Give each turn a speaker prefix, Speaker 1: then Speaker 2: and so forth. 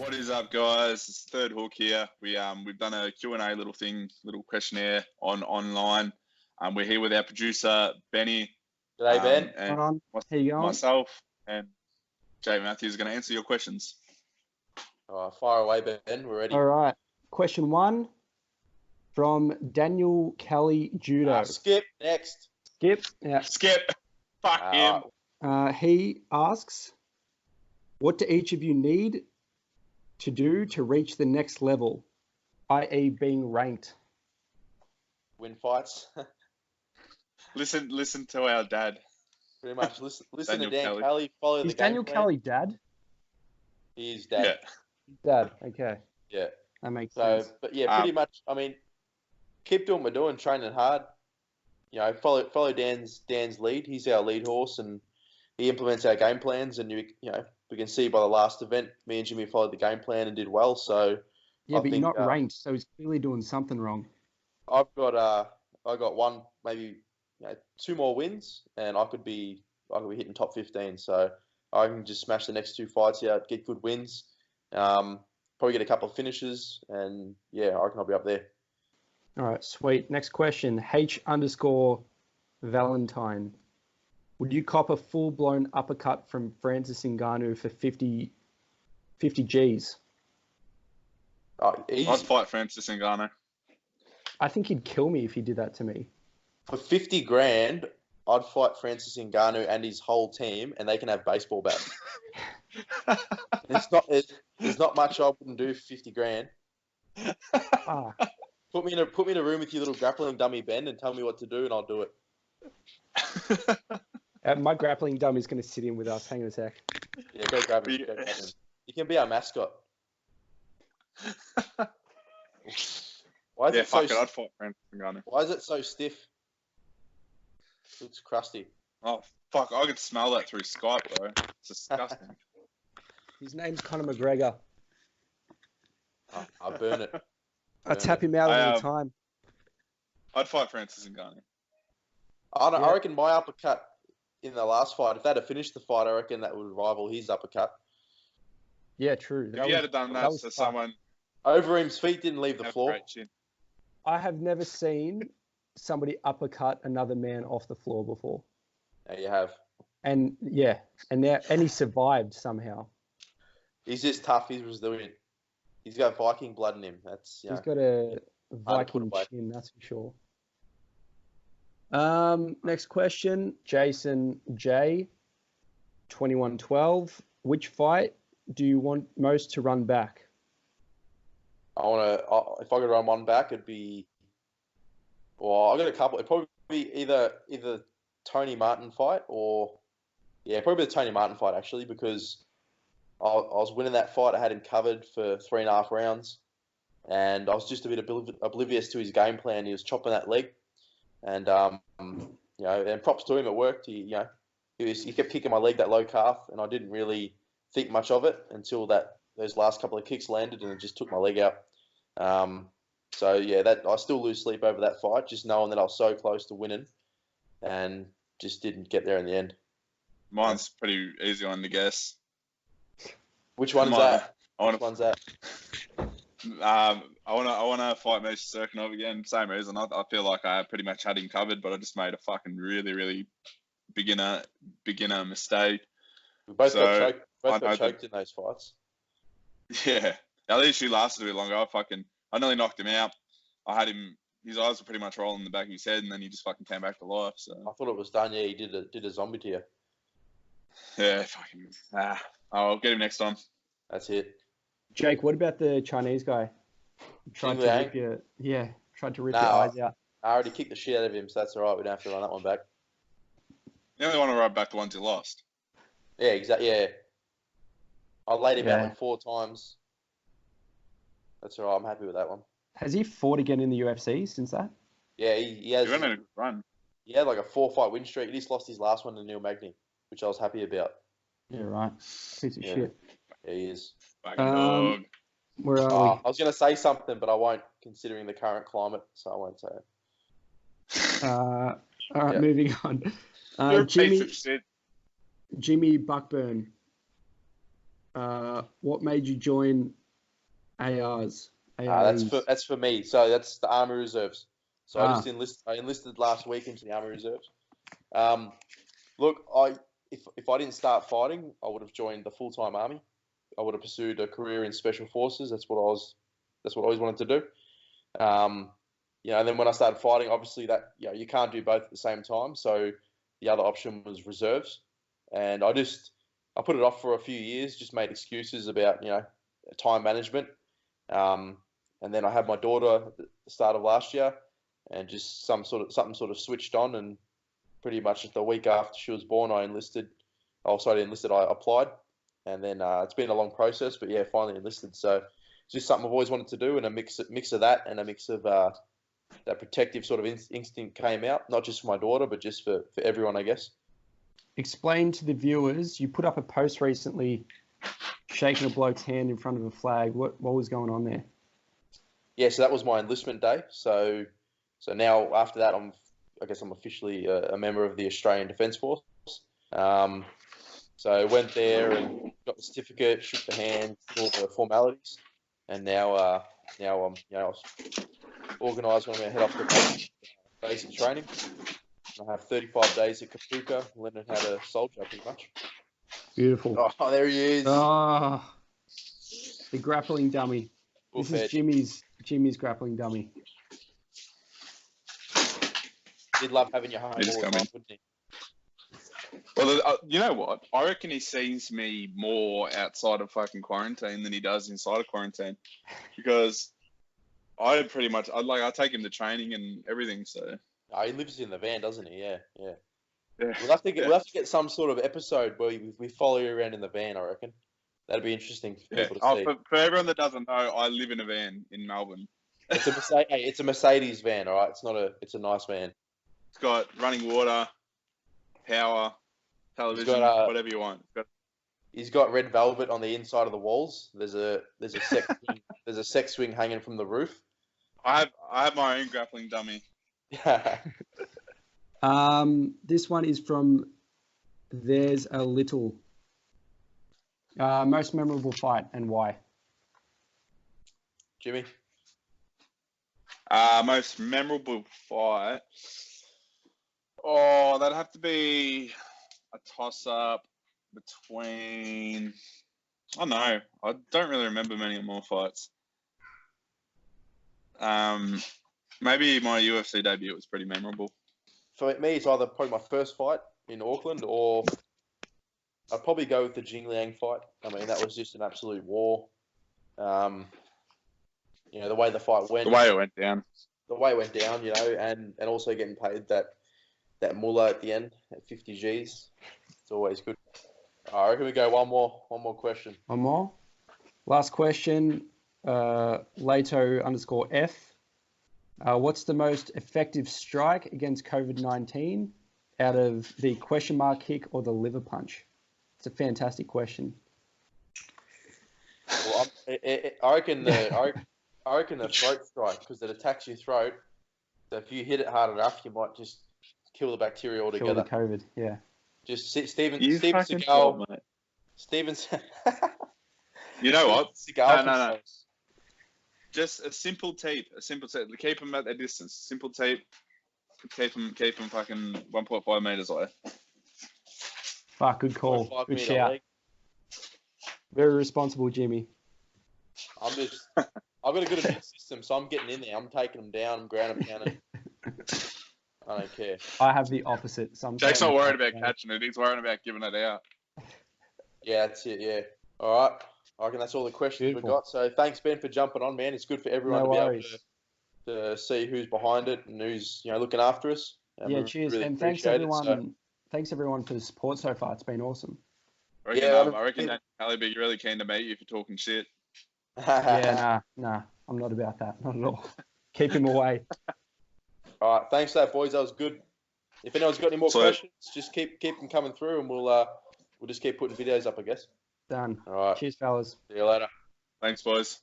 Speaker 1: What is up, guys? It's Third Hook here. We've done a Q&A little questionnaire online. We're here with our producer Benny.
Speaker 2: G'day, Ben.
Speaker 1: And
Speaker 3: How you going?
Speaker 1: myself and Jay Matthews are going to answer your questions.
Speaker 2: Fire away, Ben. We're ready.
Speaker 3: All right. Question 1 from Daniel Kelly Judo.
Speaker 2: Skip. Next.
Speaker 3: Skip. Yeah.
Speaker 1: Skip. Fuck him.
Speaker 3: He asks, what do each of you need to do to reach the next level, i.e. being ranked?
Speaker 2: Win fights.
Speaker 1: Listen to our dad.
Speaker 2: Pretty much. Listen
Speaker 1: Daniel
Speaker 2: to Dan
Speaker 1: Kelly.
Speaker 2: Kelly. Follow
Speaker 3: Is
Speaker 2: the game
Speaker 3: Daniel
Speaker 2: plan.
Speaker 3: Kelly dad?
Speaker 2: He is dad.
Speaker 3: Dad. Okay.
Speaker 2: Yeah.
Speaker 3: That makes
Speaker 2: So,
Speaker 3: sense.
Speaker 2: but yeah, pretty much. I mean, keep doing what we're doing, training hard. You know, follow Dan's lead. He's our lead horse, and he implements our game plans. And you know, we can see by the last event, me and Jimmy followed the game plan and did well. So
Speaker 3: Yeah,
Speaker 2: I
Speaker 3: but
Speaker 2: think,
Speaker 3: you're not ranked, so he's clearly doing something wrong.
Speaker 2: I got one, maybe 2 more wins, and I could be hitting top 15. So I can just smash the next 2 fights out, get good wins, probably get a couple of finishes, and yeah, I reckon I'll be up there.
Speaker 3: All right, sweet. Next question. H_Valentine. Would you cop a full-blown uppercut from Francis Ngannou for 50 Gs?
Speaker 1: I'd fight Francis Ngannou.
Speaker 3: I think he'd kill me if he did that to me.
Speaker 2: For 50 grand, I'd fight Francis Ngannou and his whole team, and they can have baseball bats. There's not much I wouldn't do for 50 grand.
Speaker 3: Ah.
Speaker 2: Put me in a room with your little grappling dummy, Ben, and tell me what to do, and I'll do it.
Speaker 3: My grappling dummy's going to sit in with us. Hang on a sec.
Speaker 2: Yeah, go grab him. You can be our mascot.
Speaker 1: I'd fight Francis Ngannou.
Speaker 2: Why is it so stiff? Looks crusty.
Speaker 1: Oh, fuck. I could smell that through Skype, bro. It's disgusting.
Speaker 3: His name's Conor McGregor.
Speaker 2: I'll burn it.
Speaker 3: I tap him out all the time.
Speaker 1: I'd fight Francis Ngannou.
Speaker 2: I reckon my uppercut in the last fight, if they'd have finished the fight, I reckon that would rival his uppercut.
Speaker 3: Yeah, true.
Speaker 1: If you had done that to someone...
Speaker 2: Overeem's feet didn't leave the floor.
Speaker 3: I have never seen somebody uppercut another man off the floor before.
Speaker 2: Yeah, you have.
Speaker 3: And yeah, and he survived somehow.
Speaker 2: He's just tough. He's resilient. He's got Viking blood in him.
Speaker 3: He's got a Viking chin, that's for sure. Next question, Jason J, 2112. Which fight do you want most to run back?
Speaker 2: If I could run one back, it'd be. Well, I got a couple. It'd probably be either Tony Martin fight probably the Tony Martin fight actually, because I was winning that fight. I had him covered for 3.5 rounds, and I was just a bit oblivious to his game plan. He was chopping that leg, and and props to him, it worked. He kept kicking my leg, that low calf, and I didn't really think much of it until those last couple of kicks landed, and it just took my leg out. So yeah, I still lose sleep over that fight, just knowing that I was so close to winning, and just didn't get there in the end.
Speaker 1: Mine's pretty easy one to guess.
Speaker 2: Which one's that? Which one's that?
Speaker 1: I want to fight Misha Serkinov again. Same reason. I feel like I pretty much had him covered, but I just made a fucking really, really beginner mistake.
Speaker 2: We both got choked in those fights.
Speaker 1: Yeah, at least she lasted a bit longer. I nearly knocked him out. I had him. His eyes were pretty much rolling in the back of his head, and then he just fucking came back to life. So
Speaker 2: I thought it was done. Yeah, he did a zombie to you.
Speaker 1: Yeah, fucking. I'll get him next time.
Speaker 2: That's it.
Speaker 3: Jake, what about the Chinese guy? Tried to rip your eyes out.
Speaker 2: I already kicked the shit out of him, so that's all right. We don't have to run that one back.
Speaker 1: You only want to run back the ones you lost.
Speaker 2: Yeah, exactly. Yeah. I laid him out like 4 times. That's all right. I'm happy with that one.
Speaker 3: Has he fought again in the UFC since that?
Speaker 2: Yeah, he has.
Speaker 1: He went on a good run.
Speaker 2: He had like a 4-fight win streak. He just lost his last one to Neil Magny, which I was happy about.
Speaker 3: Yeah, right. Piece of shit.
Speaker 2: Yeah, he is.
Speaker 3: Where are we?
Speaker 2: I was going to say something, but I won't, considering the current climate, so I won't say it.
Speaker 3: All right, moving on.
Speaker 1: You're a piece of shit.
Speaker 3: Jimmy Buckburn. What made you join ARs? ARs?
Speaker 2: That's for me. So that's the Army Reserves. So I enlisted last week into the Army Reserves. Look, if I didn't start fighting, I would have joined the full-time army. I would have pursued a career in special forces. That's what I always wanted to do. And then when I started fighting, obviously that you can't do both at the same time. So the other option was reserves, and I put it off for a few years, just made excuses about time management. And then I had my daughter at the start of last year, and just something sort of switched on, and pretty much the week after she was born, I enlisted. I applied, and then it's been a long process, but yeah, finally enlisted. So it's just something I've always wanted to do, and a mix of that and a mix of that protective sort of instinct came out, not just for my daughter, but just for everyone, I guess.
Speaker 3: Explain to the viewers, you put up a post recently shaking a bloke's hand in front of a flag. What was going on there?
Speaker 2: Yeah, so that was my enlistment day. So now after that, I'm officially a member of the Australian Defence Force. So I went there and got the certificate, shook the hand, all the formalities, and now I'm organised when I'm going to head off to basic training. I have 35 days at Kapuka, learning how to soldier pretty much.
Speaker 3: Beautiful.
Speaker 2: Oh, there he is.
Speaker 3: Oh, the grappling dummy.
Speaker 2: This
Speaker 3: is Jimmy's grappling dummy.
Speaker 2: He'd love having you home all the time, wouldn't he?
Speaker 1: Well, you know what? I reckon he sees me more outside of fucking quarantine than he does inside of quarantine, because I take him to training and everything. So
Speaker 2: he lives in the van, doesn't he? Yeah.
Speaker 1: Yeah.
Speaker 2: We'll have to get some sort of episode where we follow you around in the van. I reckon that'd be interesting for people to see.
Speaker 1: For everyone that doesn't know, I live in a van in Melbourne.
Speaker 2: It's a Mercedes van, all right. It's a nice van.
Speaker 1: It's got running water, power, television, whatever you want.
Speaker 2: He's got red velvet on the inside of the walls. There's a sex swing hanging from the roof.
Speaker 1: I have my own grappling dummy.
Speaker 3: This one is from There's a Little. Most memorable fight and why?
Speaker 2: Jimmy?
Speaker 1: Most memorable fight? Oh, that'd have to be a toss-up between... I don't know. I don't really remember many more fights. Maybe my UFC debut was pretty memorable.
Speaker 2: For me, it's either probably my first fight in Auckland, or I'd probably go with the Jing Liang fight. I mean, that was just an absolute war. The way the fight went.
Speaker 1: The way it went down.
Speaker 2: And also getting paid that mullah at the end at 50 Gs. It's always good. I reckon we go one more question.
Speaker 3: One more? Last question, Lato_F. What's the most effective strike against COVID-19 out of the question mark kick or the liver punch? It's a fantastic question.
Speaker 2: Well, I reckon the throat strike, because it attacks your throat. So if you hit it hard enough, you might just kill the bacteria altogether.
Speaker 3: Kill the COVID, yeah.
Speaker 2: Just Steven
Speaker 1: Seagal.
Speaker 2: Seagal. Steven.
Speaker 1: You know what?
Speaker 2: Seagal.
Speaker 1: No. Just a simple tape. Keep them at their distance. Simple tape. Keep them fucking 1.5 meters away.
Speaker 3: Fuck, good call. Good shout. Very responsible, Jimmy.
Speaker 2: I've got a good immune system, so I'm getting in there. I'm taking them down. I'm ground them down. I don't care.
Speaker 3: I have the opposite.
Speaker 1: Jake's not worried about catching it. He's worried about giving it out.
Speaker 2: Yeah, that's it. Yeah. All right. I reckon that's all the questions we've got. So thanks, Ben, for jumping on, man. It's good for everyone to be able to see who's behind it and who's looking after us.
Speaker 3: Yeah, cheers. Really, and thanks everyone. Thanks everyone for the support so far. It's been awesome.
Speaker 1: I reckon that Kelly be really keen to meet you for talking shit.
Speaker 3: Yeah, nah. I'm not about that. Not at all. Keep him away.
Speaker 2: All right. Thanks for that, boys. That was good. If anyone's got any more questions, just keep them coming through, and we'll just keep putting videos up, I guess.
Speaker 3: Done.
Speaker 2: All right.
Speaker 3: Cheers, fellas.
Speaker 2: See you later.
Speaker 1: Thanks, boys.